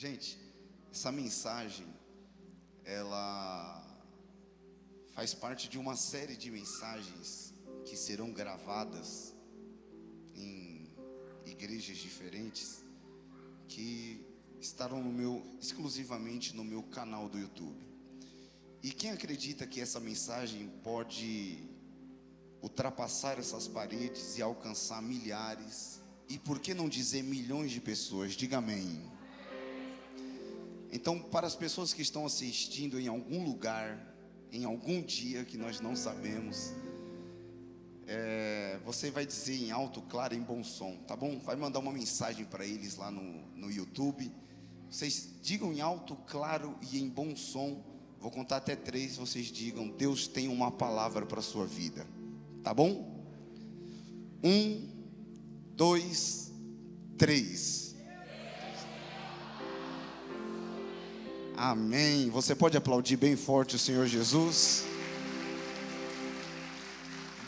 Gente, essa mensagem, ela faz parte de uma série de mensagens que serão gravadas em igrejas diferentes, que estarão exclusivamente no meu canal do YouTube. E quem acredita que essa mensagem pode ultrapassar essas paredes e alcançar milhares, e por que não dizer milhões de pessoas? Diga amém. Então, para as pessoas que estão assistindo em algum lugar, em algum dia que nós não sabemos, você vai dizer em alto, claro, em bom som, tá bom? Vai mandar uma mensagem para eles lá no YouTube. Vocês digam em alto, claro e em bom som. Vou contar até 3, vocês digam: Deus tem uma palavra para a sua vida, tá bom? 1, 2, 3. Amém. Você pode aplaudir bem forte o Senhor Jesus?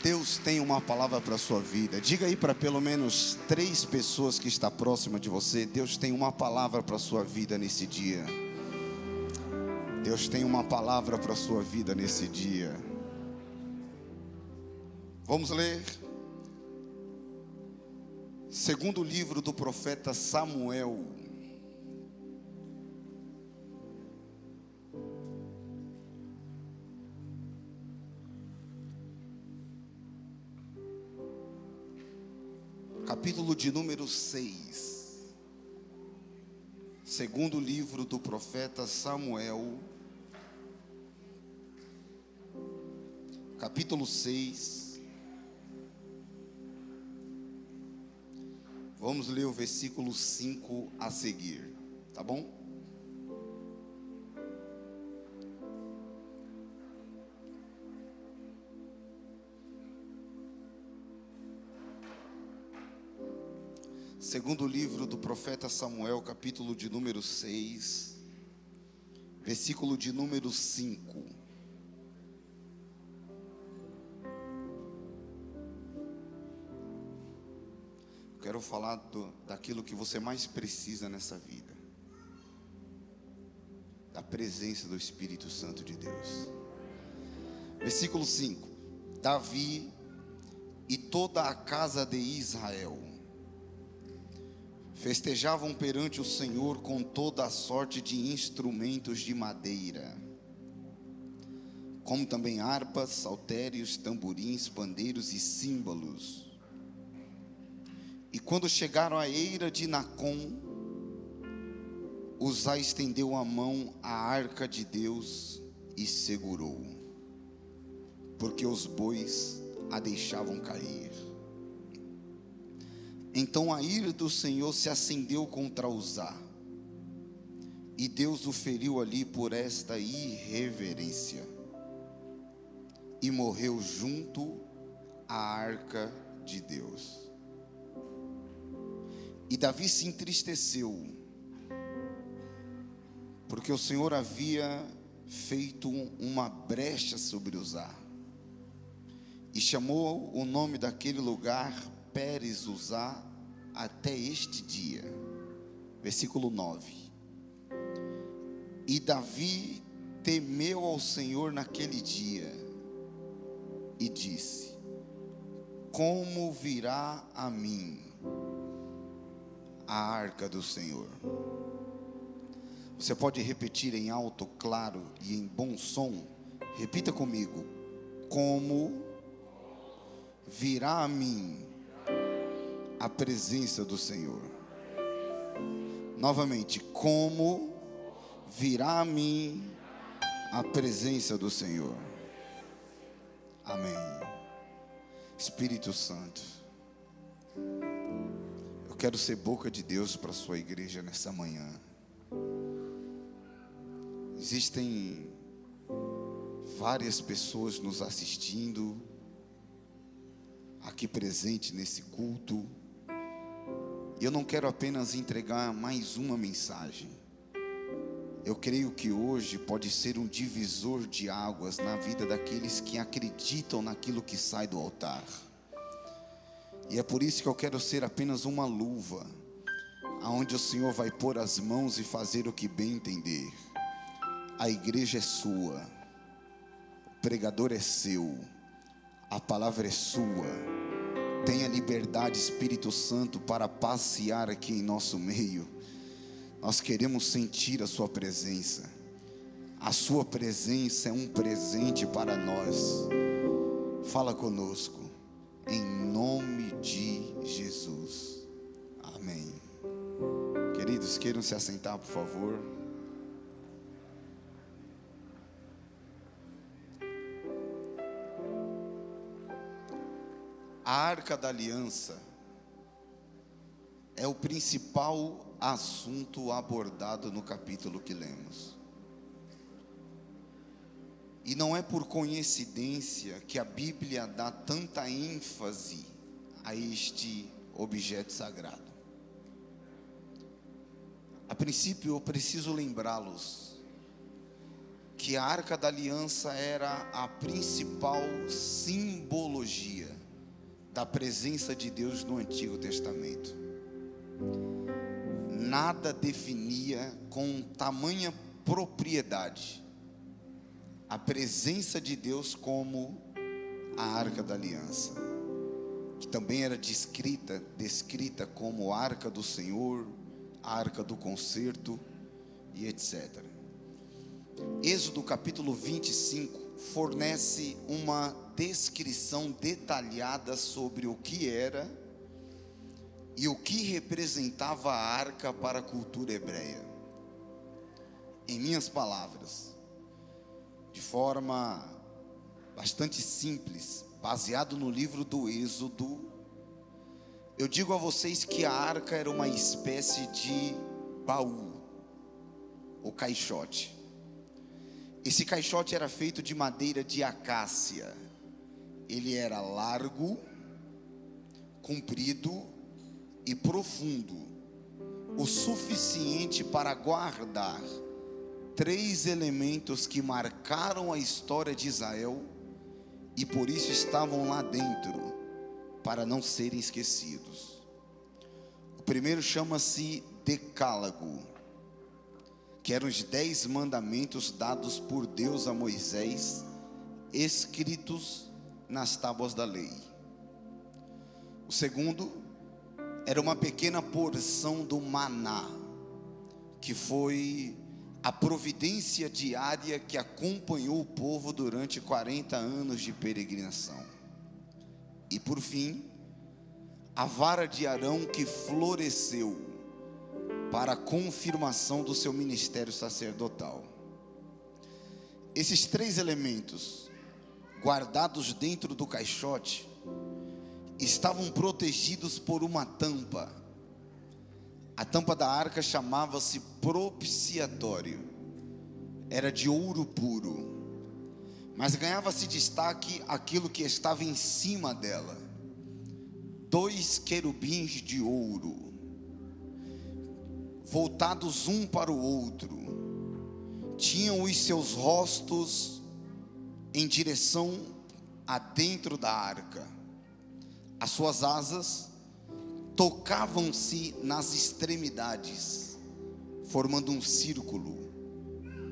Deus tem uma palavra para a sua vida. Diga aí para pelo menos 3 pessoas que está próxima de você: Deus tem uma palavra para a sua vida nesse dia. Deus tem uma palavra para a sua vida nesse dia. Vamos ler. Segundo livro do profeta Samuel. Capítulo de número 6. Segundo livro do profeta Samuel, capítulo 6. Vamos ler o versículo 5 a seguir, tá bom? Segundo livro do profeta Samuel, capítulo de número 6, versículo de número 5. Quero falar daquilo que você mais precisa nessa vida: da presença do Espírito Santo de Deus. Versículo 5. Davi e toda a casa de Israel festejavam perante o Senhor com toda a sorte de instrumentos de madeira, como também harpas, saltérios, tamborins, pandeiros e símbolos. E quando chegaram à eira de Nacon, Uzá estendeu a mão à arca de Deus e segurou, porque os bois a deixavam cair. Então a ira do Senhor se acendeu contra Uzá, e Deus o feriu ali por esta irreverência, e morreu junto à arca de Deus. E Davi se entristeceu, porque o Senhor havia feito uma brecha sobre Uzá, e chamou o nome daquele lugar Pérez Uzá até este dia. Versículo 9. E Davi temeu ao Senhor naquele dia e disse: como virá a mim a arca do Senhor? Você pode repetir em alto, claro e em bom som? Repita comigo: como virá a mim a presença do Senhor? Novamente: como virá a mim a presença do Senhor? Amém. Espírito Santo, eu quero ser boca de Deus para a sua igreja nessa manhã. Existem várias pessoas nos assistindo aqui presente nesse culto, e eu não quero apenas entregar mais uma mensagem. Eu creio que hoje pode ser um divisor de águas na vida daqueles que acreditam naquilo que sai do altar. E é por isso que eu quero ser apenas uma luva, aonde o Senhor vai pôr as mãos e fazer o que bem entender. A igreja é sua, o pregador é seu, a palavra é sua. Tenha liberdade, Espírito Santo, para passear aqui em nosso meio. Nós queremos sentir a sua presença. A sua presença é um presente para nós. Fala conosco, em nome de Jesus. Amém. Queridos, queiram se assentar, por favor. A Arca da Aliança é o principal assunto abordado no capítulo que lemos. E não é por coincidência que a Bíblia dá tanta ênfase a este objeto sagrado. A princípio, eu preciso lembrá-los que a Arca da Aliança era a principal simbologia da presença de Deus no Antigo Testamento. Nada definia com tamanha propriedade a presença de Deus como a Arca da Aliança, que também era descrita como a Arca do Senhor, a Arca do Concerto e etc. Êxodo capítulo 25 fornece uma descrição detalhada sobre o que era e o que representava a arca para a cultura hebreia. Em minhas palavras, de forma bastante simples, baseado no livro do Êxodo, eu digo a vocês que a arca era uma espécie de baú, ou caixote. Esse caixote era feito de madeira de acácia. Ele era largo, comprido e profundo, o suficiente para guardar 3 elementos que marcaram a história de Israel e por isso estavam lá dentro, para não serem esquecidos. O primeiro chama-se Decálogo, que eram os 10 mandamentos dados por Deus a Moisés, escritos nas tábuas da lei. O segundo era uma pequena porção do maná, que foi a providência diária que acompanhou o povo durante 40 anos de peregrinação. E por fim, a vara de Arão, que floresceu para a confirmação do seu ministério sacerdotal. Esses 3 elementos, guardados dentro do caixote, estavam protegidos por uma tampa. A tampa da arca chamava-se propiciatório, era de ouro puro, mas ganhava-se destaque aquilo que estava em cima dela: 2 querubins de ouro, voltados um para o outro, tinham os seus rostos em direção a dentro da arca. As suas asas tocavam-se nas extremidades, formando um círculo,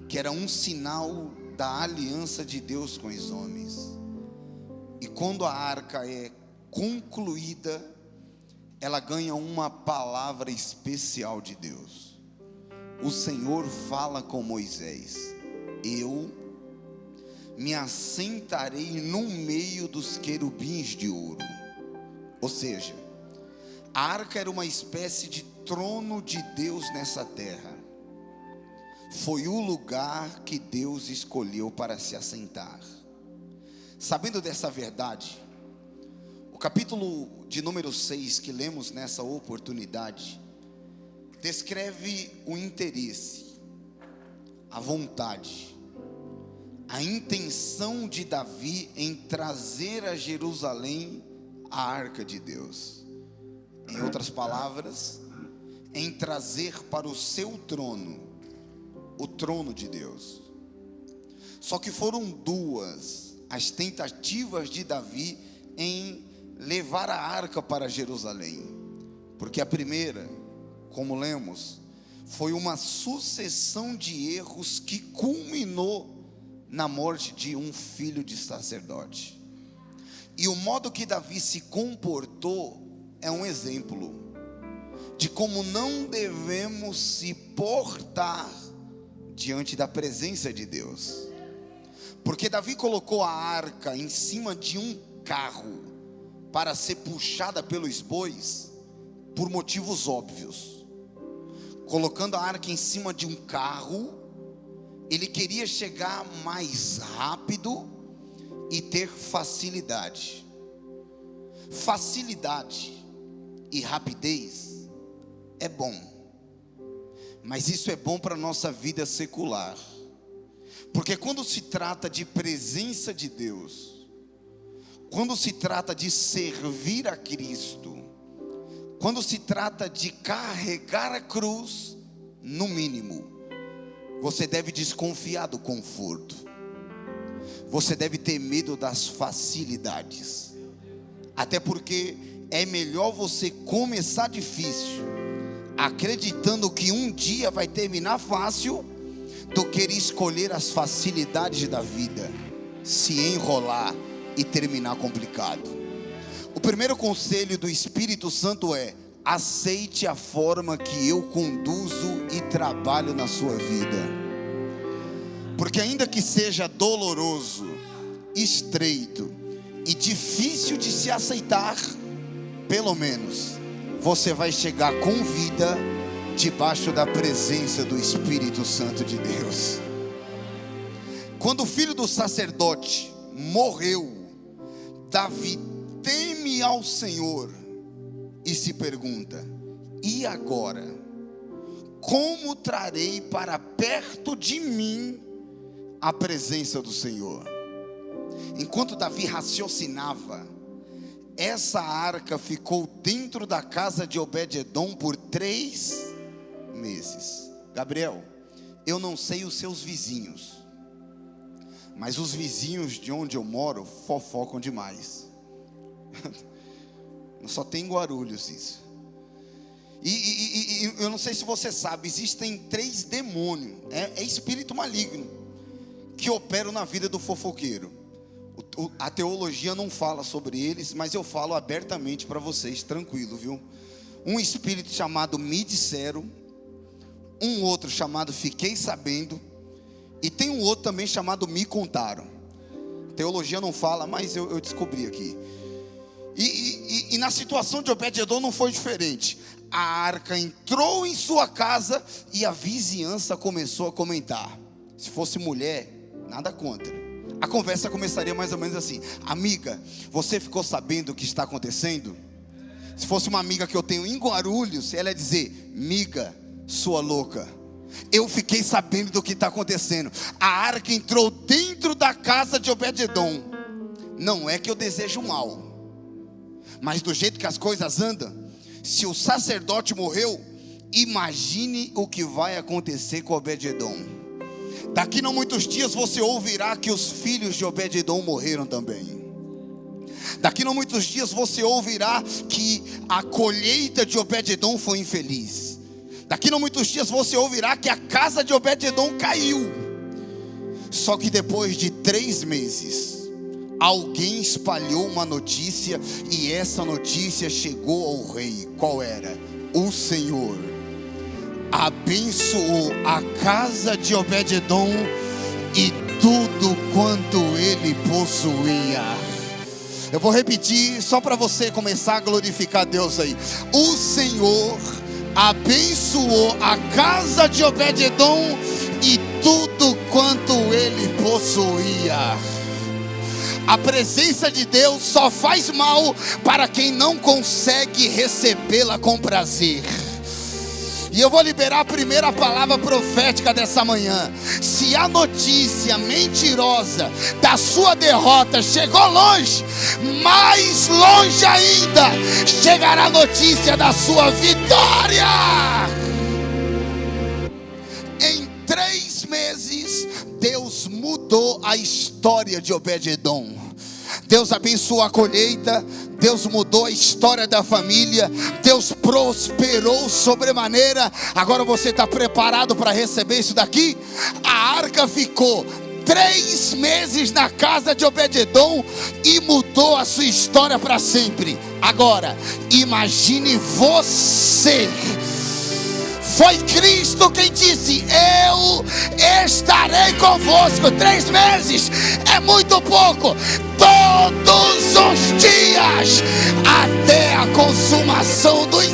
que era um sinal da aliança de Deus com os homens. E quando a arca é concluída, ela ganha uma palavra especial de Deus. O Senhor fala com Moisés: eu me assentarei no meio dos querubins de ouro. Ou seja, a arca era uma espécie de trono de Deus nessa terra. Foi o lugar que Deus escolheu para se assentar. Sabendo dessa verdade, o capítulo de número 6 que lemos nessa oportunidade descreve o interesse, a vontade, a intenção de Davi em trazer a Jerusalém a arca de Deus. Em outras palavras, em trazer para o seu trono, o trono de Deus. Só que foram 2 as tentativas de Davi em levar a arca para Jerusalém. Porque a primeira como lemos, foi uma sucessão de erros que culminou na morte de um filho de sacerdote. E o modo que Davi se comportou é um exemplo de como não devemos se portar diante da presença de Deus. Porque Davi colocou a arca em cima de um carro para ser puxada pelos bois por motivos óbvios. Colocando a arca em cima de um carro, ele queria chegar mais rápido e ter facilidade. Facilidade e rapidez é bom, mas isso é bom para a nossa vida secular. Porque quando se trata de presença de Deus, quando se trata de servir a Cristo, quando se trata de carregar a cruz, no mínimo, você deve desconfiar do conforto. Você deve ter medo das facilidades. Até porque é melhor você começar difícil, acreditando que um dia vai terminar fácil, do que escolher as facilidades da vida, se enrolar e terminar complicado. O primeiro conselho do Espírito Santo é: aceite a forma que eu conduzo e trabalho na sua vida. Porque ainda que seja doloroso, estreito e difícil de se aceitar, pelo menos você vai chegar com vida debaixo da presença do Espírito Santo de Deus. Quando o filho do sacerdote morreu, Davi teme ao Senhor e se pergunta: e agora? Como trarei para perto de mim a presença do Senhor? Enquanto Davi raciocinava, essa arca ficou dentro da casa de Obed-edom por 3 meses. Gabriel, eu não sei os seus vizinhos, mas os vizinhos de onde eu moro fofocam demais. Só tem em Guarulhos isso. E eu não sei se você sabe, existem 3 demônios, é espírito maligno, que operam na vida do fofoqueiro. A teologia não fala sobre eles, mas eu falo abertamente para vocês, tranquilo, viu? Um espírito chamado me disseram, um outro chamado fiquei sabendo, e tem um outro também chamado me contaram. Teologia não fala, mas eu descobri aqui. E na situação de Obed-edom não foi diferente. A arca entrou em sua casa e a vizinhança começou a comentar. Se fosse mulher, nada contra. A conversa começaria mais ou menos assim: amiga, você ficou sabendo o que está acontecendo? Se fosse uma amiga que eu tenho em Guarulhos, ela ia dizer: miga, sua louca, eu fiquei sabendo do que está acontecendo. A arca entrou dentro da casa de Obed-edom. Não é que eu desejo mal, mas do jeito que as coisas andam, se o sacerdote morreu, imagine o que vai acontecer com Obed-edom. Daqui não muitos dias você ouvirá que os filhos de Obed-edom morreram também. Daqui não muitos dias você ouvirá que a colheita de Obed-edom foi infeliz. Daqui não muitos dias você ouvirá que a casa de Obed-edom caiu. Só que depois de 3 meses, alguém espalhou uma notícia, e essa notícia chegou ao rei. Qual era? O Senhor abençoou a casa de Obed-edom e tudo quanto ele possuía. Eu vou repetir só para você começar a glorificar Deus aí. O Senhor abençoou a casa de Obed-edom e tudo quanto ele possuía. A presença de Deus só faz mal para quem não consegue recebê-la com prazer. E eu vou liberar a primeira palavra profética dessa manhã. Se a notícia mentirosa da sua derrota chegou longe, mais longe ainda chegará a notícia da sua vitória. Em 3 meses, Deus mudou a história de Obed-edom. Deus abençoou a colheita, Deus mudou a história da família, Deus prosperou sobremaneira. Agora você está preparado para receber isso daqui? A arca ficou 3 meses na casa de Obed-edom e mudou a sua história para sempre. Agora, imagine você. Foi Cristo quem disse: eu estarei convosco. 3 meses é muito pouco. Todos os dias, até a consumação dos...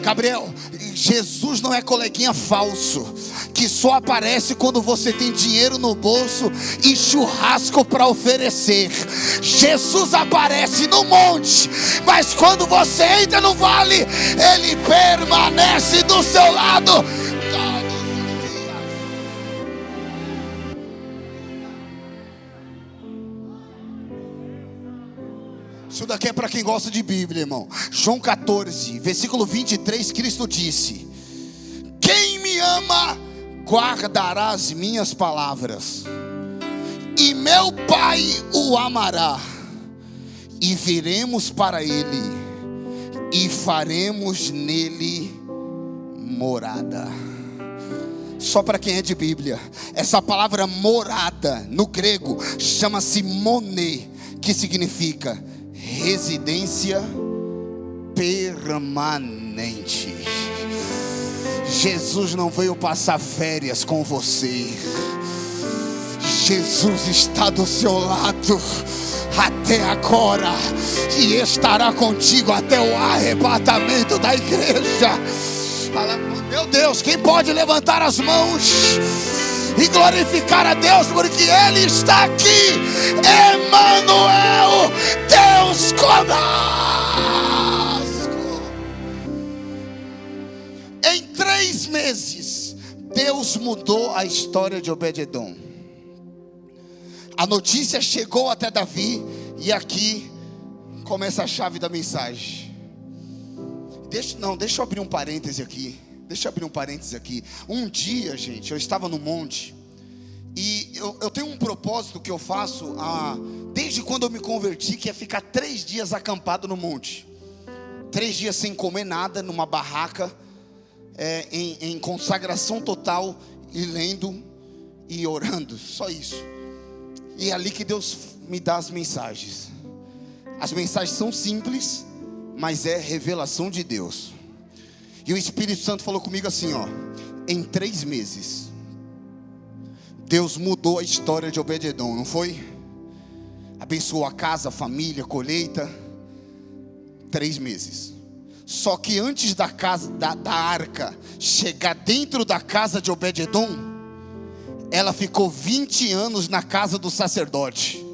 Gabriel, Jesus não é coleguinha falso, que só aparece quando você tem dinheiro no bolso e churrasco para oferecer. Jesus aparece no monte, mas quando você entra no vale, Ele permanece do seu lado todos os dias. Isso daqui é para quem gosta de Bíblia, irmão. João 14, versículo 23, Cristo disse: quem me ama guardará as minhas palavras, e meu Pai o amará, e viremos para ele, e faremos nele morada. Só para quem é de Bíblia, essa palavra morada no grego chama-se moné, que significa residência permanente. Jesus não veio passar férias com você. Jesus está do seu lado até agora e estará contigo até o arrebatamento da igreja. Meu Deus, quem pode levantar as mãos e glorificar a Deus, porque Ele está aqui. Emanuel, Deus conosco. Em 3 meses, Deus mudou a história de Obed-edom. A notícia chegou até Davi, e aqui começa a chave da mensagem. Deixa eu abrir um parêntese aqui. Um dia, gente, eu estava no monte, e eu tenho um propósito que eu faço desde quando eu me converti, que é ficar 3 dias acampado no monte. 3 dias sem comer nada, numa barraca, em consagração total, e lendo e orando, só isso. E é ali que Deus me dá as mensagens. As mensagens são simples, mas é revelação de Deus. E o Espírito Santo falou comigo assim, em 3 meses, Deus mudou a história de Obed-edom, não foi? Abençoou a casa, a família, a colheita. 3 meses. Só que antes da arca chegar dentro da casa de Obed-edom, ela ficou 20 anos na casa do sacerdote.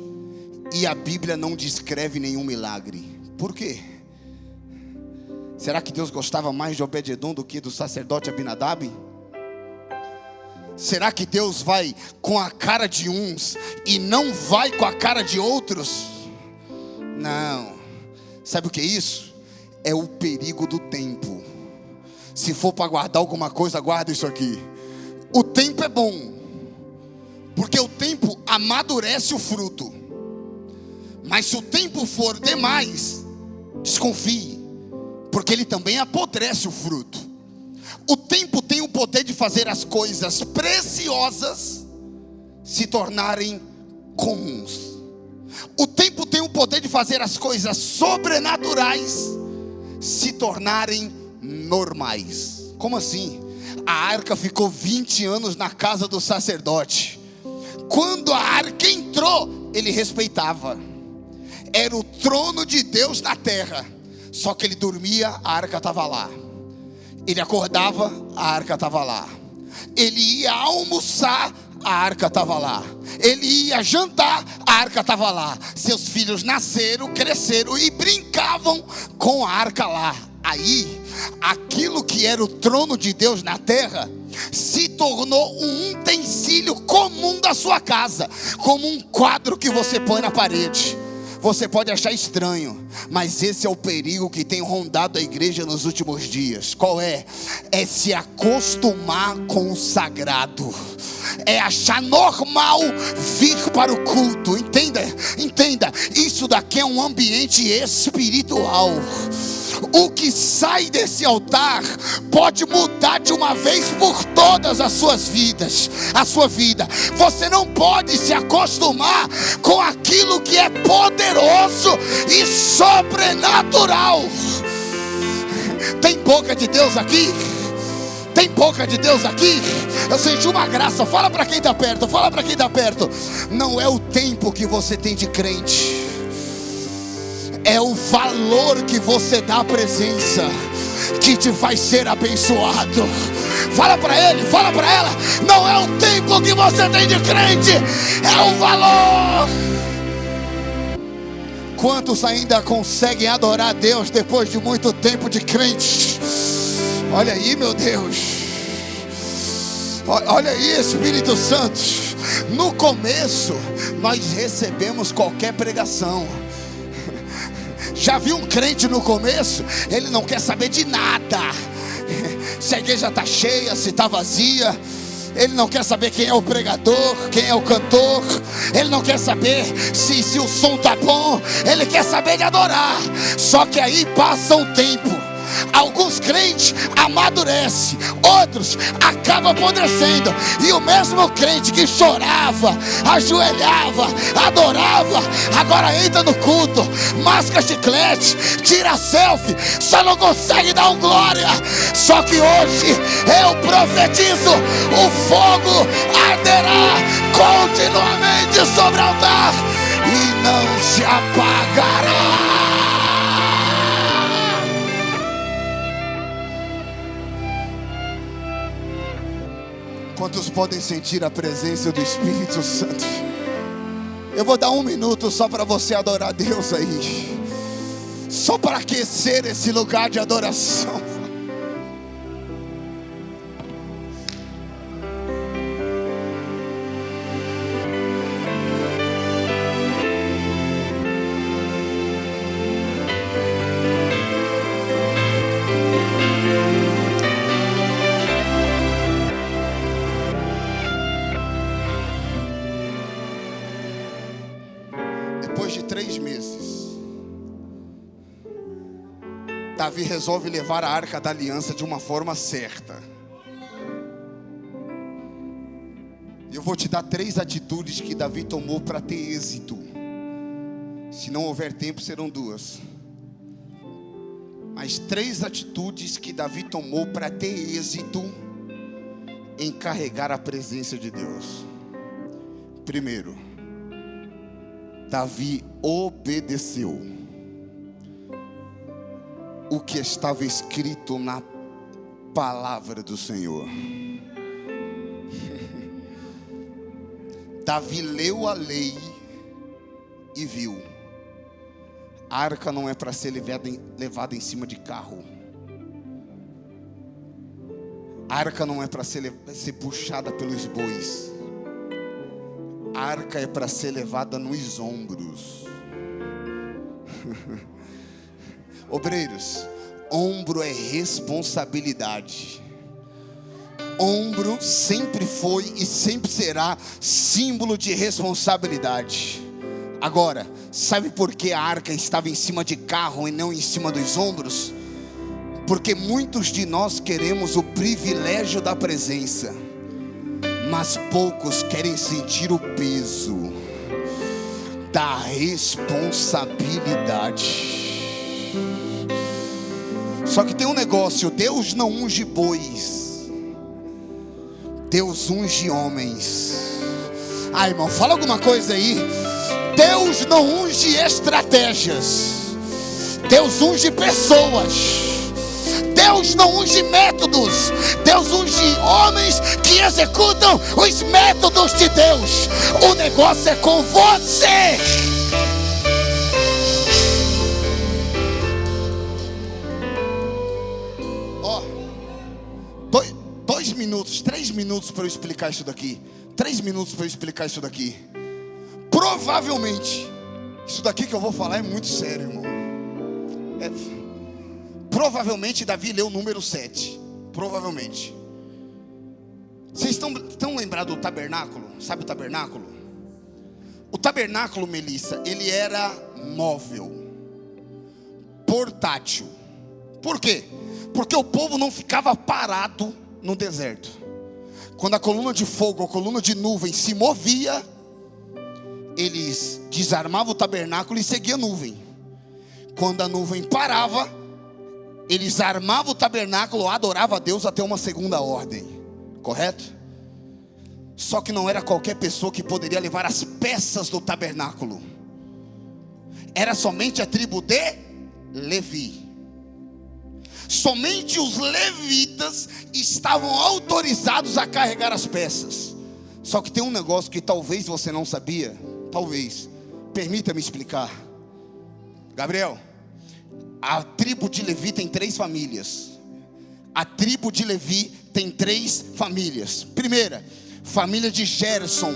E a Bíblia não descreve nenhum milagre. Por quê? Será que Deus gostava mais de Obed-edom do que do sacerdote Abinadab? Será que Deus vai com a cara de uns e não vai com a cara de outros? Não. Sabe o que é isso? É o perigo do tempo. Se for para guardar alguma coisa, guarda isso aqui. O tempo é bom, porque o tempo amadurece o fruto. Mas se o tempo for demais, desconfie, porque ele também apodrece o fruto. O tempo tem o poder de fazer as coisas preciosas se tornarem comuns. O tempo tem o poder de fazer as coisas sobrenaturais se tornarem normais. Como assim? A arca ficou 20 anos na casa do sacerdote. Quando a arca entrou, ele respeitava. Era o trono de Deus na terra. Só que ele dormia, a arca estava lá. Ele acordava, a arca estava lá. Ele ia almoçar, a arca estava lá. Ele ia jantar, a arca estava lá. Seus filhos nasceram, cresceram e brincavam com a arca lá. Aí, aquilo que era o trono de Deus na terra se tornou um utensílio comum da sua casa, como um quadro que você põe na parede. Você pode achar estranho, mas esse é o perigo que tem rondado a igreja nos últimos dias. Qual é? É se acostumar com o sagrado. é achar normal vir para o culto. Entenda, isso daqui é um ambiente espiritual. O que sai desse altar pode mudar de uma vez por todas a sua vida. Você não pode se acostumar com aquilo que é poderoso e sobrenatural. Tem boca de Deus aqui? Tem boca de Deus aqui? Eu senti uma graça. Fala para quem está perto. Não é o tempo que você tem de crente, é o valor que você dá à presença que te faz ser abençoado. Fala para ele, fala para ela. Não é o tempo que você tem de crente, é o valor. Quantos ainda conseguem adorar a Deus depois de muito tempo de crente? Olha aí, meu Deus. Olha aí, Espírito Santo. No começo nós recebemos qualquer pregação. Já viu um crente no começo? Ele não quer saber de nada. Se a igreja está cheia, se está vazia. Ele não quer saber quem é o pregador, quem é o cantor. Ele não quer saber se o som está bom. Ele quer saber de adorar. Só que aí passa um tempo. Alguns crentes amadurecem, outros acabam apodrecendo. E o mesmo crente que chorava, ajoelhava, adorava, agora entra no culto, masca chiclete, tira selfie, só não consegue dar um glória. Só que hoje eu profetizo: o fogo arderá continuamente sobre o altar e não se apagará. Quantos podem sentir a presença do Espírito Santo? Eu vou dar 1 minuto só para você adorar a Deus aí, só para aquecer esse lugar de adoração. Depois de 3 meses, Davi resolve levar a arca da aliança de uma forma certa. Eu vou te dar 3 atitudes que Davi tomou para ter êxito. Se não houver tempo, serão 2. Mas 3 atitudes que Davi tomou para ter êxito em carregar a presença de Deus. Primeiro, Davi obedeceu o que estava escrito na palavra do Senhor. Davi leu a lei e viu: a arca não é para ser levada em cima de carro. A arca não é para ser puxada pelos bois. A arca é para ser levada nos ombros. Obreiros, ombro é responsabilidade. Ombro sempre foi e sempre será símbolo de responsabilidade. Agora, sabe por que a arca estava em cima de carro e não em cima dos ombros? Porque muitos de nós queremos o privilégio da presença, mas poucos querem sentir o peso da responsabilidade. Só que tem um negócio: Deus não unge bois, Deus unge homens. Irmão, fala alguma coisa aí. Deus não unge estratégias, Deus unge pessoas. Deus não unge métodos, Deus unge homens que executam os métodos de Deus. O negócio é com você. Ó, 2 minutos, 3 minutos para eu explicar isso daqui. 3 minutos para eu explicar isso daqui. Provavelmente, isso daqui que eu vou falar é muito sério, irmão. Provavelmente Davi leu o número 7. Provavelmente. Vocês estão lembrados do tabernáculo? Sabe o tabernáculo? O tabernáculo, Melissa, ele era móvel, portátil. Por quê? Porque o povo não ficava parado no deserto. Quando a coluna de fogo, a coluna de nuvem se movia, eles desarmavam o tabernáculo e seguiam a nuvem. Quando a nuvem parava, eles armavam o tabernáculo, adoravam a Deus até uma segunda ordem. Correto? Só que não era qualquer pessoa que poderia levar as peças do tabernáculo. Era somente a tribo de Levi. Somente os levitas estavam autorizados a carregar as peças. Só que tem um negócio que talvez você não sabia. Talvez. Permita-me explicar. Gabriel, a tribo de Levi tem 3 famílias. A tribo de Levi tem 3 famílias. Primeira, família de Gerson,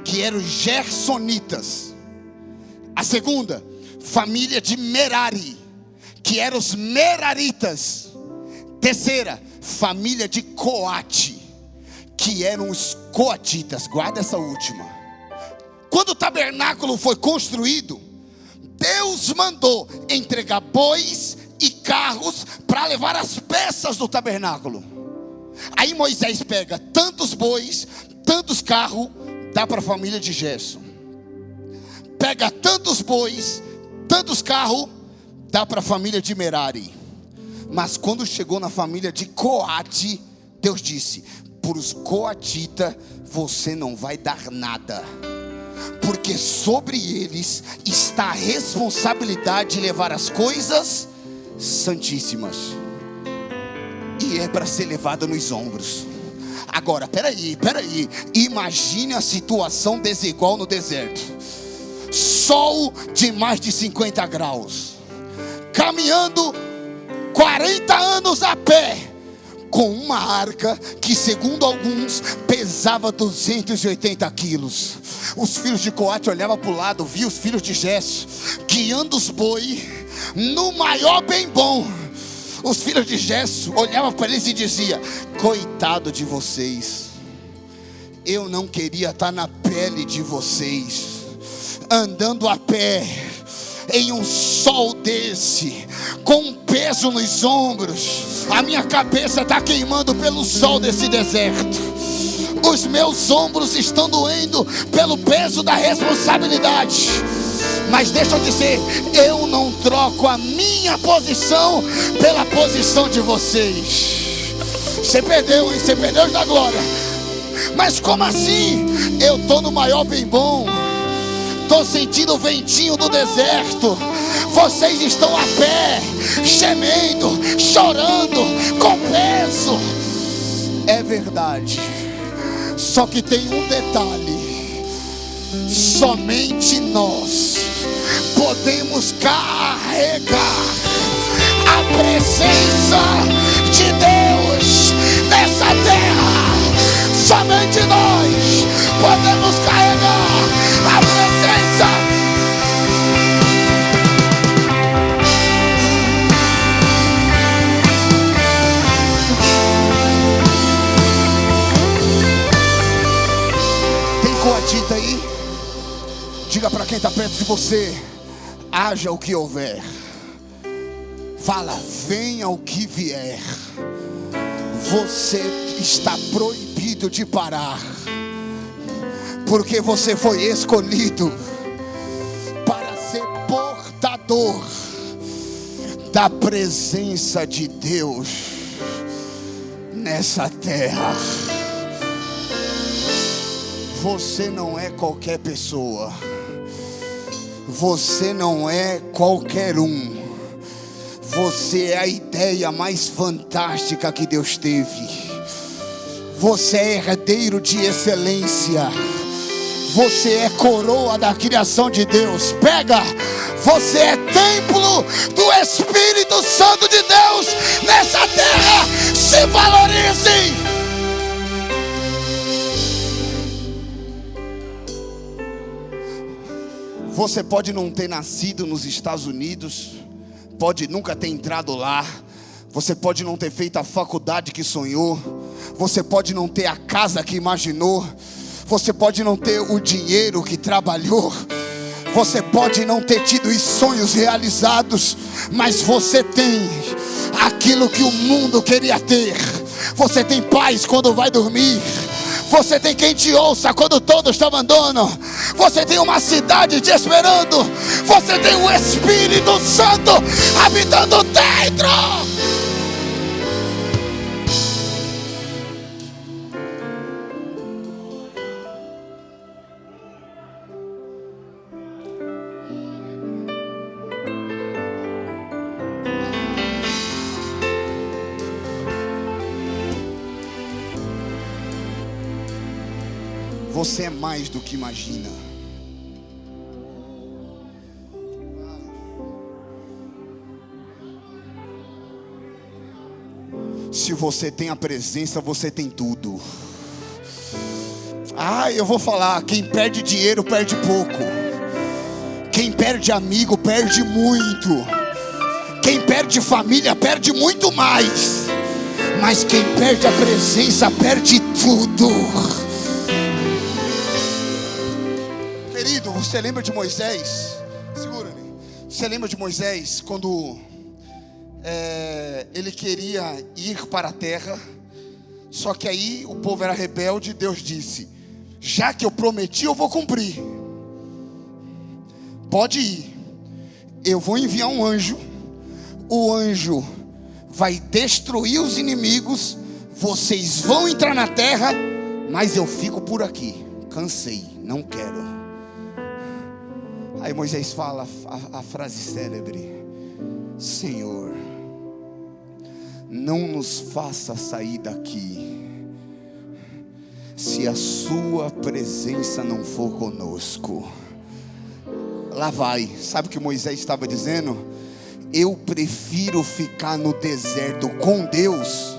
que eram os gersonitas. A segunda, família de Merari, que eram os meraritas. Terceira, família de Coate, que eram os coatitas. Guarda essa última. Quando o tabernáculo foi construído, Deus mandou entregar bois e carros para levar as peças do tabernáculo. Aí Moisés pega tantos bois, tantos carros, dá para a família de Gerson. Pega tantos bois, tantos carros, dá para a família de Merari. Mas quando chegou na família de Coate, Deus disse: por os coatitas você não vai dar nada, porque sobre eles está a responsabilidade de levar as coisas santíssimas, e é para ser levada nos ombros. Agora, peraí, imagine a situação desigual no deserto. Sol de mais de 50 graus, caminhando 40 anos a pé, com uma arca que, segundo alguns, pesava 280 quilos. Os filhos de Coate olhavam para o lado, viam os filhos de Gesso guiando os boi no maior bem bom. Os filhos de Gesso olhavam para eles e diziam: coitado de vocês, eu não queria estar na pele de vocês, andando a pé em um sol desse, com um peso nos ombros. A minha cabeça está queimando pelo sol desse deserto. Os meus ombros estão doendo pelo peso da responsabilidade. Mas deixa eu dizer, eu não troco a minha posição pela posição de vocês. Você perdeu, hein? Você perdeu da glória. Mas como assim? Eu estou no maior bem bom, estou sentindo o ventinho do deserto. Vocês estão a pé, gemendo, chorando, com peso. É verdade. Só que tem um detalhe: somente nós podemos carregar a presença de Deus nessa terra. Somente nós podemos carregar a presença. Tem coatita aí? Diga para quem está perto de você: haja o que houver. Fala: venha o que vier. Você está proibido de parar, porque você foi escolhido para ser portador da presença de Deus nessa terra. Você não é qualquer pessoa. Você não é qualquer um. Você é a ideia mais fantástica que Deus teve. Você é herdeiro de excelência. Você é coroa da criação de Deus. Pega! Você é templo do Espírito Santo de Deus nessa terra. Se valorize! Você pode não ter nascido nos Estados Unidos, pode nunca ter entrado lá, você pode não ter feito a faculdade que sonhou, Você pode não ter a casa que imaginou, você pode não ter o dinheiro que trabalhou, você pode não ter tido os sonhos realizados, mas você tem aquilo que o mundo queria ter. Você tem paz quando vai dormir, você tem quem te ouça quando todos te abandonam, você tem uma cidade te esperando, você tem o Espírito Santo habitando dentro. Você é mais do que imagina. Se você tem a presença, você tem tudo. Eu vou falar, quem perde dinheiro perde pouco. Quem perde amigo perde muito. Quem perde família perde muito mais. Mas quem perde a presença perde tudo. Querido, você lembra de Moisés? Segura-me. Você lembra de Moisés quando ele queria ir para a terra? Só que aí o povo era rebelde e Deus disse: já que eu prometi, eu vou cumprir. Pode ir. Eu vou enviar um anjo. O anjo vai destruir os inimigos. Vocês vão entrar na terra, mas eu fico por aqui. Cansei, não quero. Aí Moisés fala a frase célebre: Senhor, não nos faça sair daqui se a sua presença não for conosco. Lá vai. Sabe o que Moisés estava dizendo? Eu prefiro ficar no deserto com Deus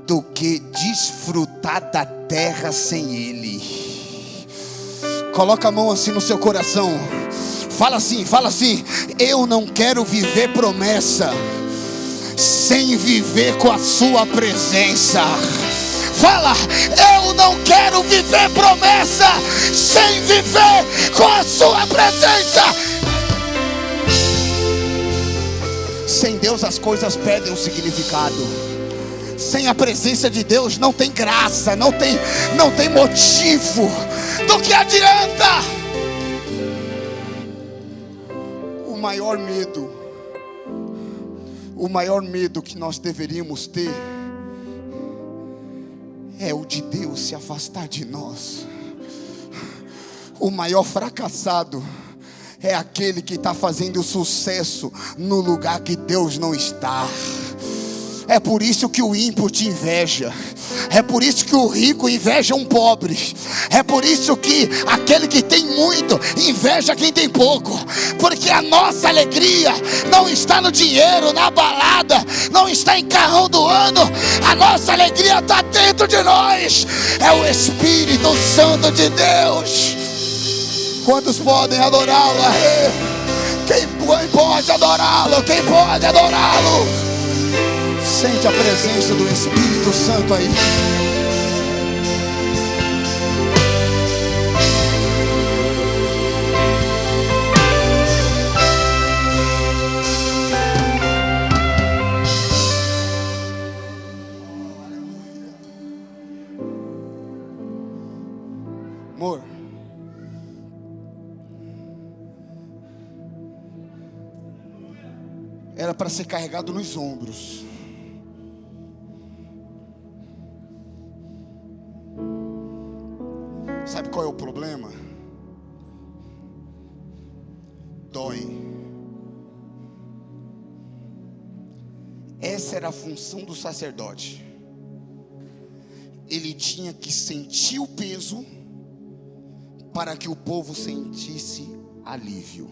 do que desfrutar da terra sem Ele. Coloca a mão assim no seu coração. Fala assim: eu não quero viver promessa sem viver com a sua presença. Fala: eu não quero viver promessa sem viver com a sua presença. Sem Deus as coisas perdem o significado. Sem a presença de Deus não tem graça, não tem motivo. Do que adianta? O maior medo que nós deveríamos ter é o de Deus se afastar de nós. O maior fracassado é aquele que está fazendo sucesso no lugar que Deus não está. É por isso que o ímpio te inveja. É por isso que o rico inveja um pobre. É por isso que aquele que tem muito inveja quem tem pouco. Porque a nossa alegria não está no dinheiro, na balada, não está em carrão do ano. A nossa alegria está dentro de nós. É o Espírito Santo de Deus. Quantos podem adorá-lo? Quem pode adorá-lo? Quem pode adorá-lo? Sente a presença do Espírito Santo aí. Amor, era para ser carregado nos ombros. Sabe qual é o problema? Dói. Essa era a função do sacerdote. Ele tinha que sentir o peso para que o povo sentisse alívio.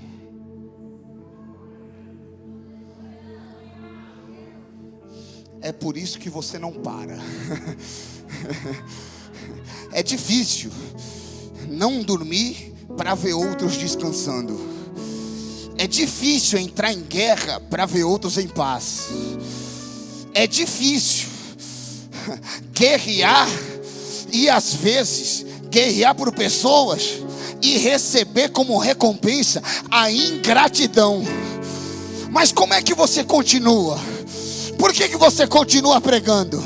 É por isso que você não para. É difícil não dormir para ver outros descansando. É difícil entrar em guerra para ver outros em paz. É difícil guerrear e às vezes guerrear por pessoas e receber como recompensa a ingratidão. Mas como é que você continua? Por que você continua pregando?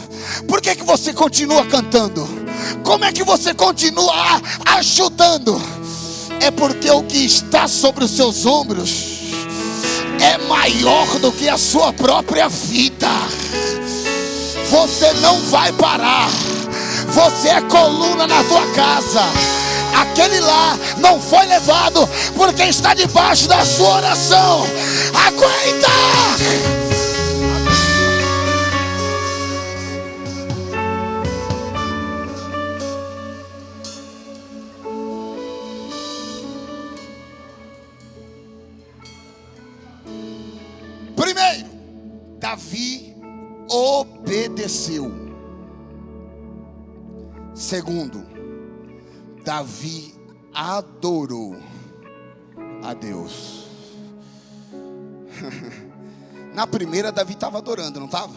Por que você continua cantando? Como é que você continua ajudando? É porque o que está sobre os seus ombros é maior do que a sua própria vida. Você não vai parar. Você é coluna na tua casa. Aquele lá não foi levado porque está debaixo da sua oração. Aguenta! Primeiro, Davi obedeceu. Segundo, Davi adorou a Deus. Na primeira, Davi estava adorando, não estava?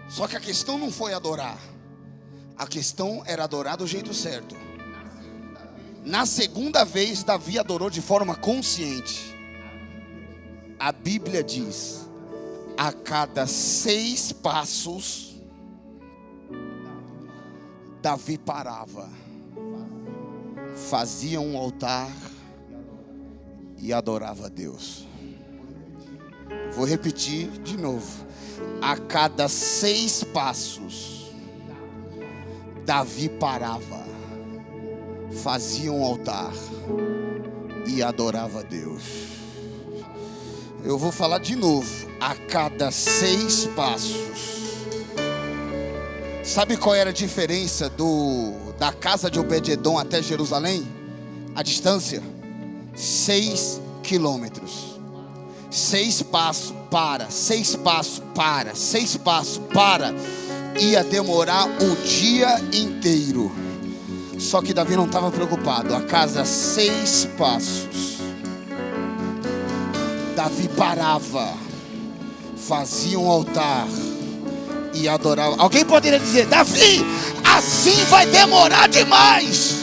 Só que a questão não foi adorar. A questão era adorar do jeito certo. Na segunda vez, Davi adorou de forma consciente. A Bíblia diz: a cada 6 passos, Davi parava, fazia um altar e adorava a Deus. Vou repetir de novo. A cada 6 passos, Davi parava, fazia um altar e adorava a Deus. Eu vou falar de novo. A cada 6 passos. Sabe qual era a diferença da casa de Obed-edom até Jerusalém? A distância? 6 quilômetros. 6 passos para, 6 passos para, 6 passos para. Ia demorar o dia inteiro. Só que Davi não estava preocupado. A cada 6 passos, Davi parava, fazia um altar e adorava. Alguém poderia dizer: Davi, assim vai demorar demais.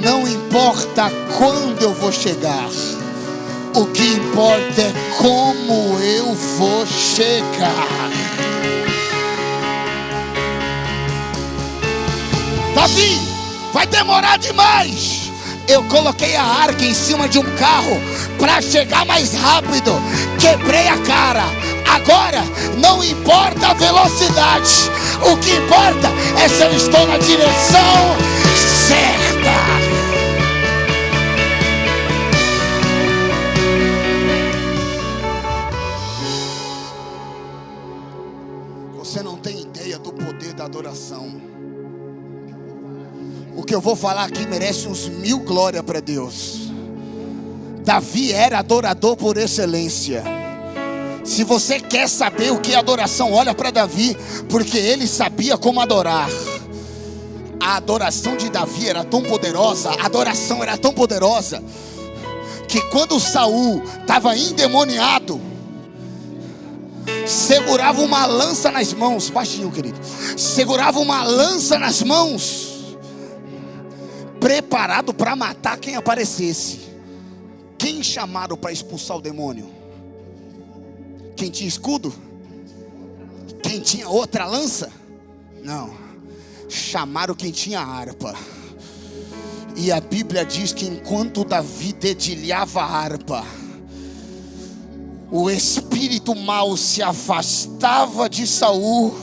Não importa quando eu vou chegar, o que importa é como eu vou chegar. Davi, vai demorar demais. Eu coloquei a arca em cima de um carro para chegar mais rápido. Quebrei a cara. Agora não importa a velocidade. O que importa é se eu estou na direção certa. Você não tem ideia do poder da adoração. O que eu vou falar aqui merece uns 1000 glórias para Deus. Davi era adorador por excelência. Se você quer saber o que é adoração, olha para Davi, porque ele sabia como adorar. A adoração de Davi era tão poderosa, a adoração era tão poderosa, que quando Saul estava endemoniado, segurava uma lança nas mãos, baixinho querido, segurava uma lança nas mãos, preparado para matar quem aparecesse. Quem chamaram para expulsar o demônio? Quem tinha escudo? Quem tinha outra lança? Não, chamaram quem tinha harpa. E a Bíblia diz que enquanto Davi dedilhava a harpa, o espírito mau se afastava de Saul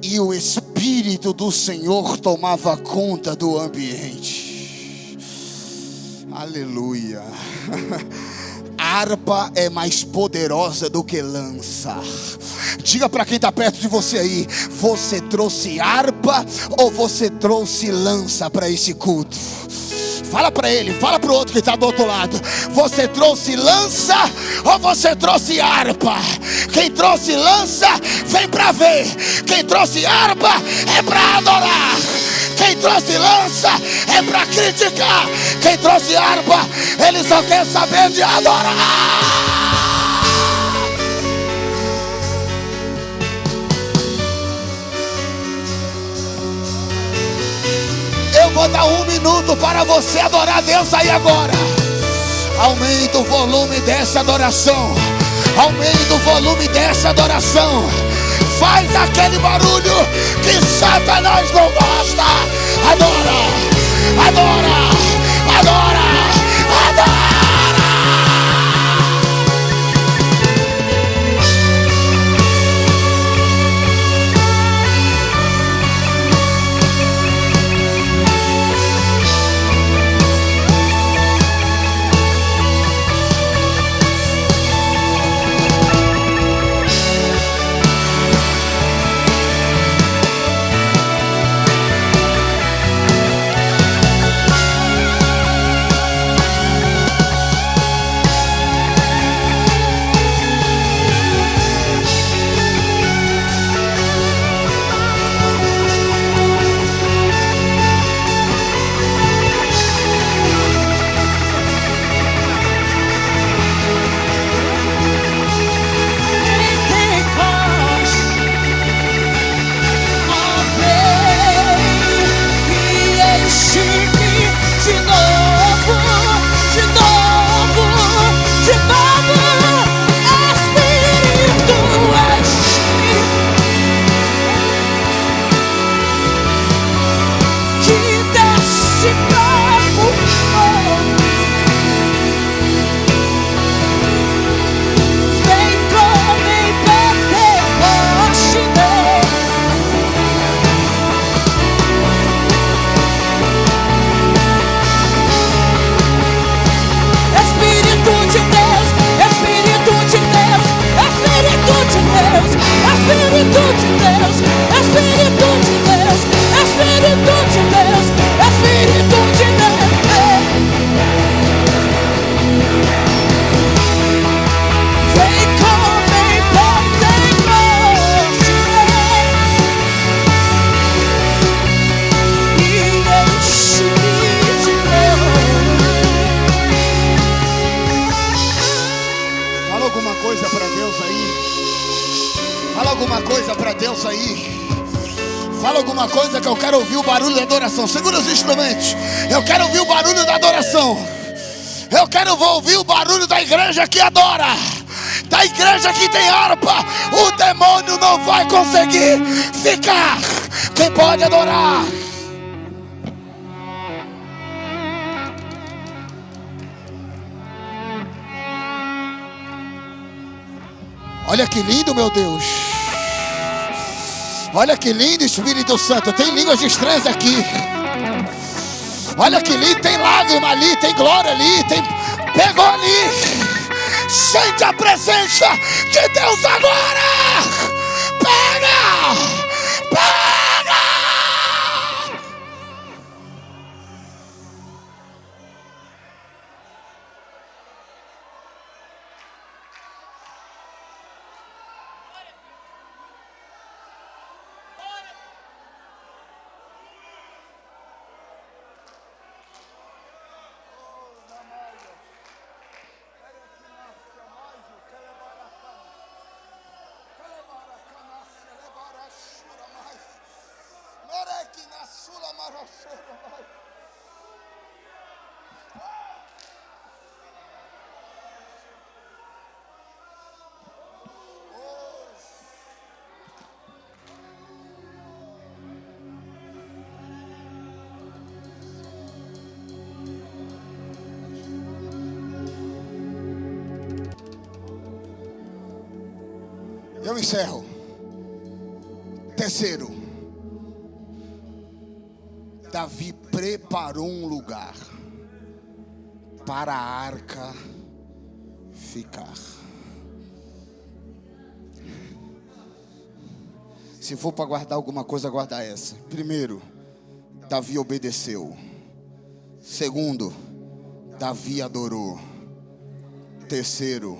e o Espírito do Senhor tomava conta do ambiente. Aleluia. A harpa é mais poderosa do que lança. Diga para quem está perto de você aí: você trouxe harpa ou você trouxe lança para esse culto? Fala para ele, fala para o outro que está do outro lado: você trouxe lança ou você trouxe harpa? Quem trouxe lança, vem para ver. Quem trouxe harpa é para adorar. Quem trouxe lança é para criticar. Quem trouxe harpa, ele só quer saber de adorar. Eu vou dar 1 minuto para você adorar a Deus aí agora. Aumenta o volume dessa adoração. Aumenta o volume dessa adoração. Faz aquele barulho que Satanás não gosta. Adora, adora, adora, adora. Fala alguma coisa que eu quero ouvir o barulho da adoração. Segura os instrumentos. Eu quero ouvir o barulho da adoração. Eu quero ouvir o barulho da igreja que adora, da igreja que tem harpa. O demônio não vai conseguir ficar. Quem pode adorar? Olha que lindo, meu Deus. Olha que lindo, Espírito Santo. Tem línguas estranhas aqui. Olha que lindo, tem lágrima ali, tem glória ali, tem... Pegou ali. Sente a presença de Deus agora. Pega! Pega! Eu encerro. Terceiro, Davi preparou um lugar para a arca ficar. Se for para guardar alguma coisa, guarda essa. Primeiro, Davi obedeceu. Segundo, Davi adorou. Terceiro,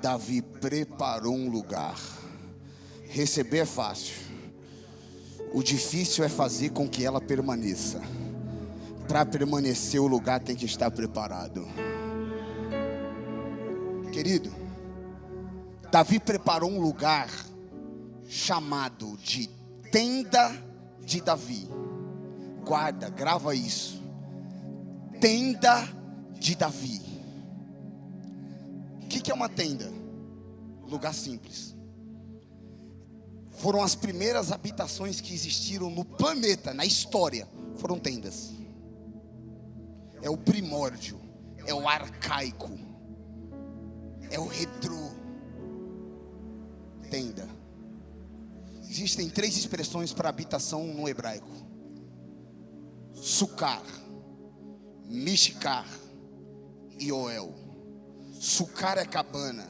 Davi preparou um lugar. Receber é fácil. O difícil é fazer com que ela permaneça. para permanecer, o lugar tem que estar preparado. Querido, Davi preparou um lugar chamado de tenda de Davi. Guarda, grava isso. Tenda de Davi. O que é uma tenda? Lugar simples. Foram as primeiras habitações que existiram no planeta, na história. Foram tendas. É o primórdio, é o arcaico, é o retrô. Tenda. Existem 3 expressões para habitação no hebraico: Sucar, Mishkar e Oel. Sucar é cabana,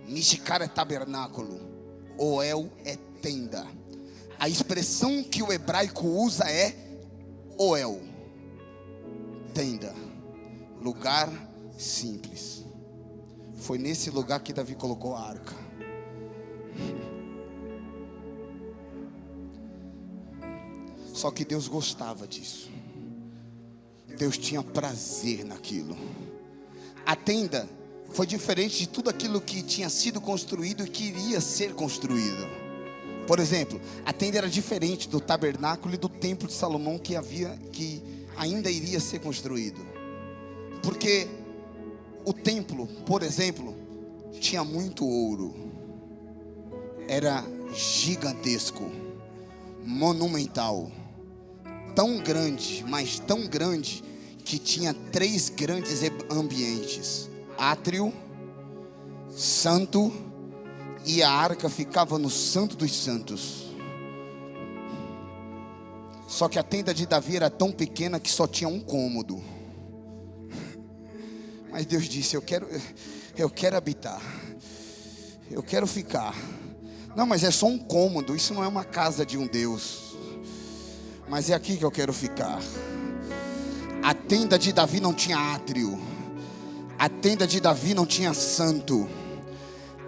Mishkar é tabernáculo, Oel é tenda. A expressão que o hebraico usa é Oel, tenda, lugar simples. Foi nesse lugar que Davi colocou a arca. Só que Deus gostava disso. Deus tinha prazer naquilo. A tenda foi diferente de tudo aquilo que tinha sido construído e que iria ser construído. Por exemplo, a tenda era diferente do tabernáculo e do templo de Salomão que ainda iria ser construído. Porque o templo, por exemplo, tinha muito ouro. Era gigantesco, monumental, tão grande, mas tão grande, que tinha 3 grandes ambientes: átrio, santo, e a arca ficava no santo dos santos. Só que a tenda de Davi era tão pequena que só tinha um cômodo. Mas Deus disse: eu quero habitar, eu quero ficar. Não, mas é só um cômodo, isso não é uma casa de um Deus, mas é aqui que eu quero ficar. A tenda de Davi não tinha átrio, a tenda de Davi não tinha santo,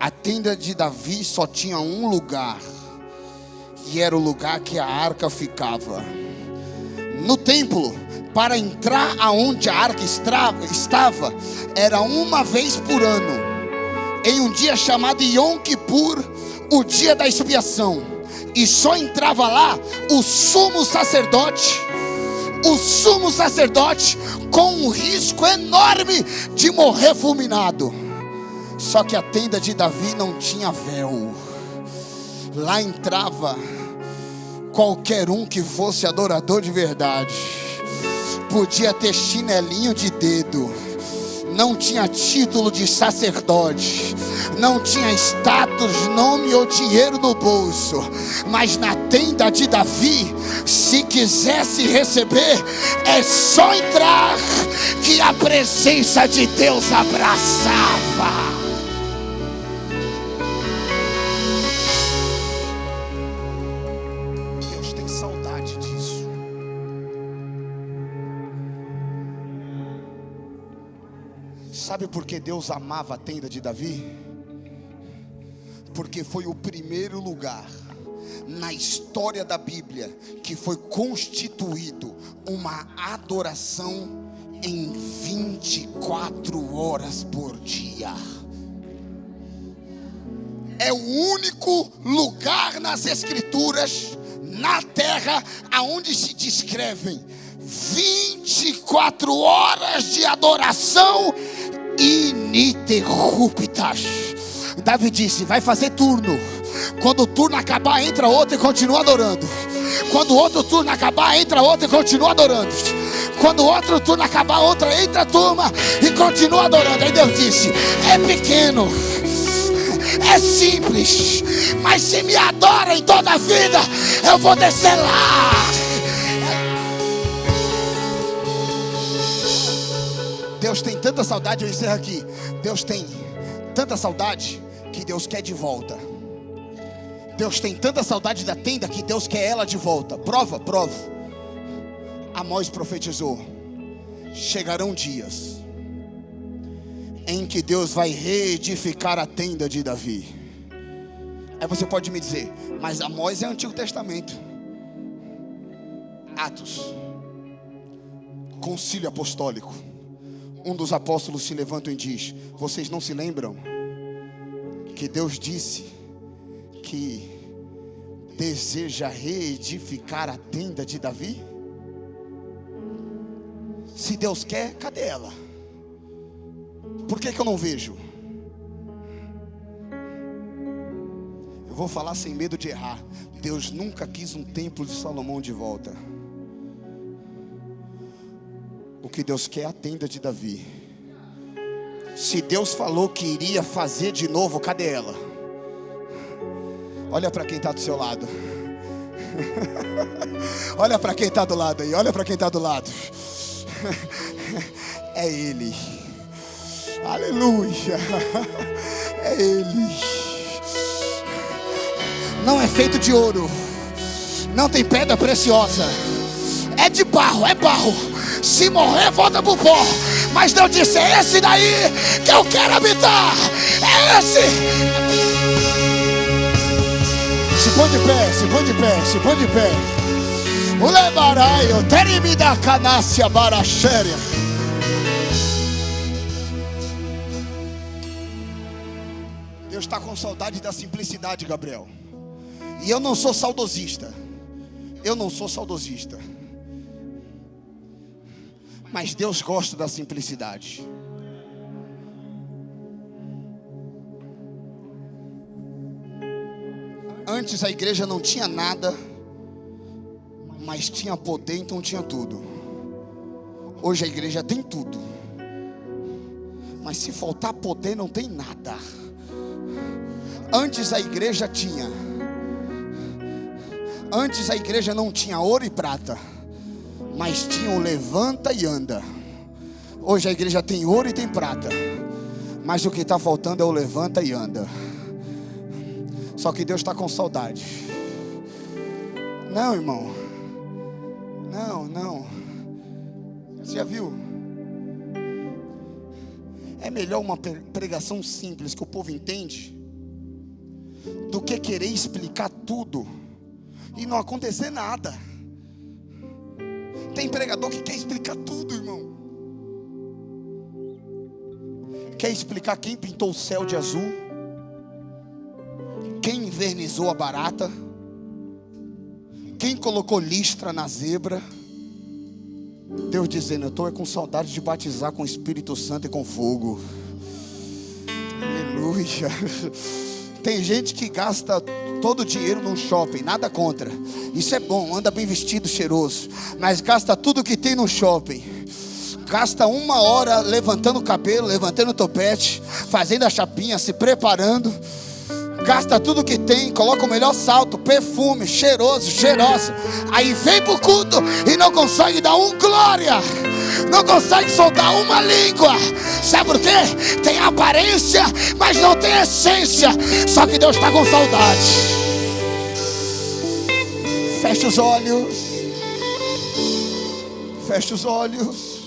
a tenda de Davi só tinha um lugar, e era o lugar que a arca ficava. No templo, para entrar aonde a arca estava, era uma vez por ano, em um dia chamado Yom Kippur, o dia da expiação. E só entrava lá o sumo sacerdote com um risco enorme de morrer fulminado. Só que a tenda de Davi não tinha véu. Lá entrava qualquer um que fosse adorador de verdade. Podia ter chinelinho de dedo, não tinha título de sacerdote, não tinha status, nome ou dinheiro no bolso, mas na tenda de Davi, se quisesse receber, é só entrar, que a presença de Deus abraçava. Deus tem saudade disso. Sabe por que Deus amava a tenda de Davi? Porque foi o primeiro lugar na história da Bíblia que foi constituído uma adoração em 24 horas por dia. É o único lugar nas Escrituras, na terra, aonde se descrevem 24 horas de adoração ininterruptas. Davi disse: vai fazer turno. Quando o turno acabar, entra outro e continua adorando. Quando o outro turno acabar, entra outro e continua adorando. Quando o outro turno acabar, entra a turma e continua adorando. Aí Deus disse: é pequeno, é simples, mas se me adora em toda a vida, eu vou descer lá. Deus tem tanta saudade, eu encerro aqui. Deus tem tanta saudade que Deus quer de volta. Deus tem tanta saudade da tenda que Deus quer ela de volta. Prova. Amós profetizou: chegarão dias em que Deus vai reedificar a tenda de Davi. Aí você pode me dizer: mas Amós é Antigo Testamento. Atos. concílio apostólico, um dos apóstolos se levanta e diz: vocês não se lembram que Deus disse que deseja reedificar a tenda de Davi? Se Deus quer, cadê ela? Por que eu não vejo? Eu vou falar sem medo de errar. Deus nunca quis um templo de Salomão de volta. O que Deus quer é a tenda de Davi. Se Deus falou que iria fazer de novo, cadê ela? Olha para quem está do seu lado. Olha para quem está do lado aí. Olha para quem está do lado. É Ele. Aleluia. É Ele. Não é feito de ouro, não tem pedra preciosa, é de barro, é barro. Se morrer, volta pro pó. Mas Deus disse: é esse daí que eu quero habitar. É esse. Se põe de pé, se põe de pé, se põe de pé. O lebaraio, terimida canácia barachéria. Deus está com saudade da simplicidade, Gabriel. E eu não sou saudosista. Eu não sou saudosista. Mas Deus gosta da simplicidade. Antes a igreja não tinha nada, mas tinha poder, então tinha tudo. Hoje a igreja tem tudo, mas se faltar poder não tem nada. Antes a igreja tinha. Antes a igreja não tinha ouro e prata, mas tinha o levanta e anda. Hoje a igreja tem ouro e tem prata, mas o que está faltando é o levanta e anda. Só que Deus está com saudade. Não, irmão. Não. Você já viu? É melhor uma pregação simples que o povo entende do que querer explicar tudo e não acontecer nada. Tem pregador que quer explicar tudo, irmão. Quer explicar quem pintou o céu de azul, quem invernizou a barata, quem colocou listra na zebra. Deus dizendo: eu estou com saudade de batizar com o Espírito Santo e com fogo. Aleluia. Tem gente que gasta todo o dinheiro num shopping, nada contra. Isso é bom, anda bem vestido, cheiroso. Mas gasta tudo que tem no shopping. Gasta 1 hora levantando o cabelo, levantando o topete, fazendo a chapinha, se preparando. Gasta tudo que tem, coloca o melhor salto, perfume, cheiroso, cheirosa. Aí vem pro culto e não consegue dar glória. Não consegue soltar uma língua. Sabe por quê? Tem aparência, mas não tem essência. Só que Deus está com saudade. Fecha os olhos. Fecha os olhos.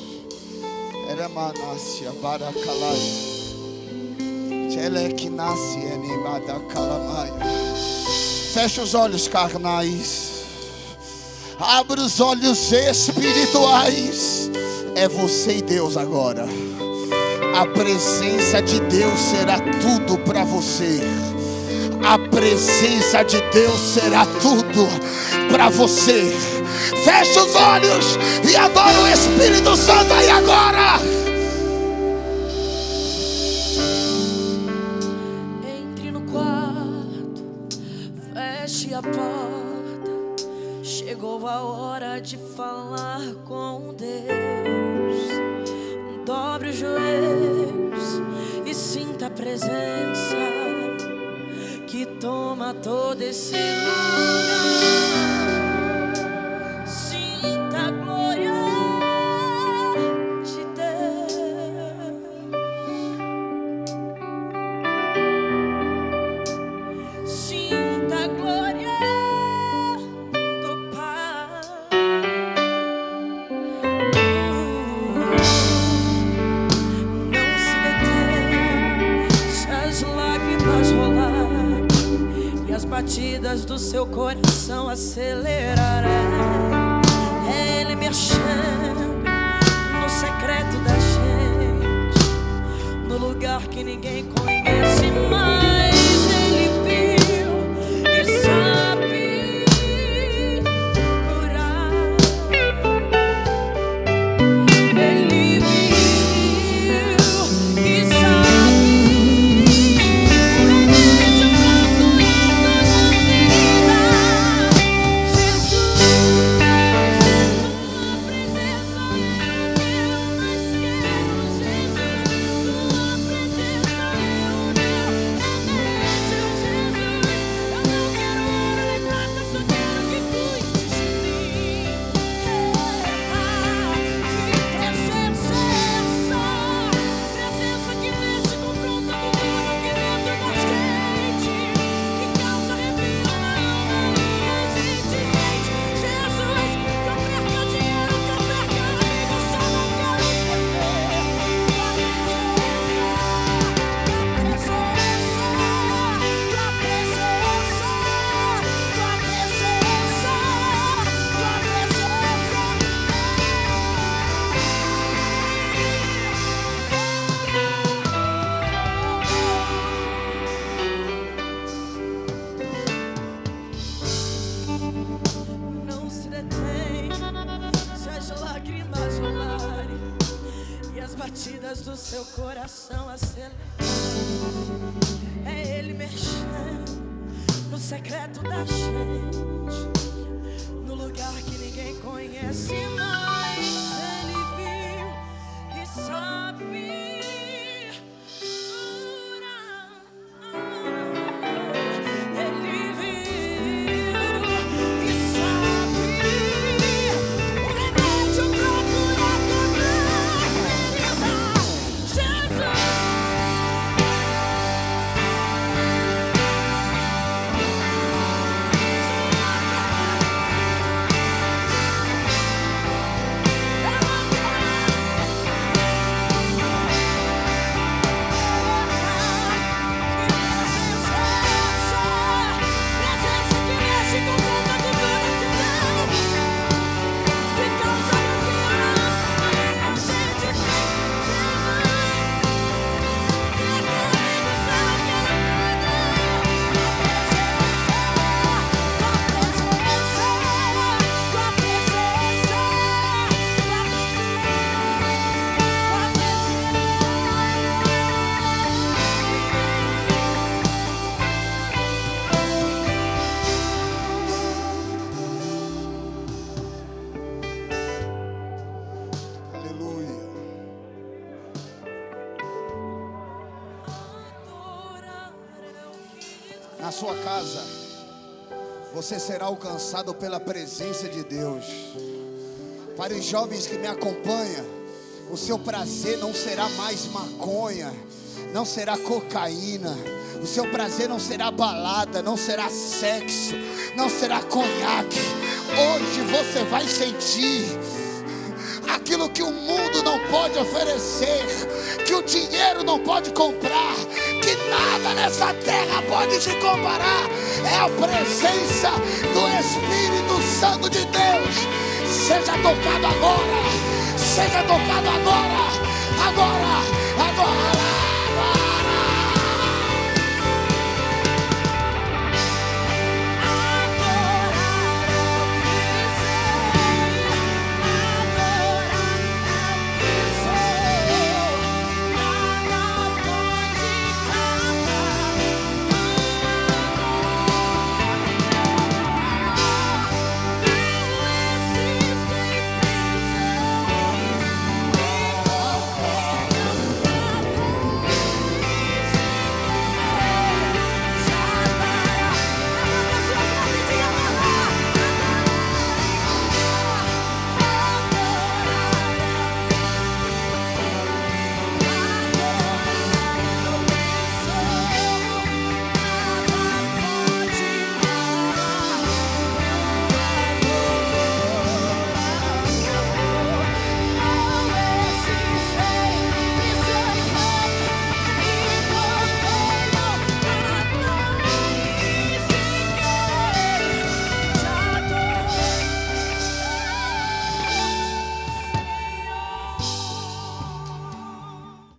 Era manácia, baracalai. Fecha os olhos carnais. Abre os olhos espirituais. É você e Deus agora. A presença de Deus será tudo para você. A presença de Deus será tudo para você. Fecha os olhos e adora o Espírito Santo aí agora. Entre no quarto, feche a porta. Chegou a hora de falar com Deus. Dobre os joelhos e sinta a presença que toma todo esse lugar. Sinta a glória de Deus. Sinta a glória do Pai. Não se detenha se as lágrimas rolarem e as batidas do seu coração acelerarem. É Ele mexendo lugar que ninguém conhece mais. Ele viu e sabe curar. Ele viu e sabe o remédio procurado na vida. Jesus, tua presença eu mais quero. Jesus, tua presença eu remédio. Jesus, eu não quero ouro nem prata, só quero que cuides de mim. Que presença é essa? Presença que mexe, confronta tudo aqui dentro da gente, que causa arrepio na alma e a gente sente. Jesus, que eu perca dinheiro, que eu perca amigos, só não quero perder tua presença, tua não se detém, se as lágrimas rolarem e as batidas do seu coração aceleram. É Ele mexendo no secreto da gente, no lugar que ninguém conhece mais. Ele viu e sabe curar. Ele viu e sabe o remédio procurado na vida. Jesus. Aleluia. Na sua casa, você será alcançado pela presença de Deus. Para os jovens que me acompanham, o seu prazer não será mais maconha, não será cocaína, o seu prazer não será balada, não será sexo, não será conhaque. Hoje você vai sentir aquilo que o mundo não pode oferecer, que o dinheiro não pode comprar, que nada nessa terra pode se comparar. É a presença do Espírito Santo de Deus. Seja tocado agora, seja tocado agora, agora, agora.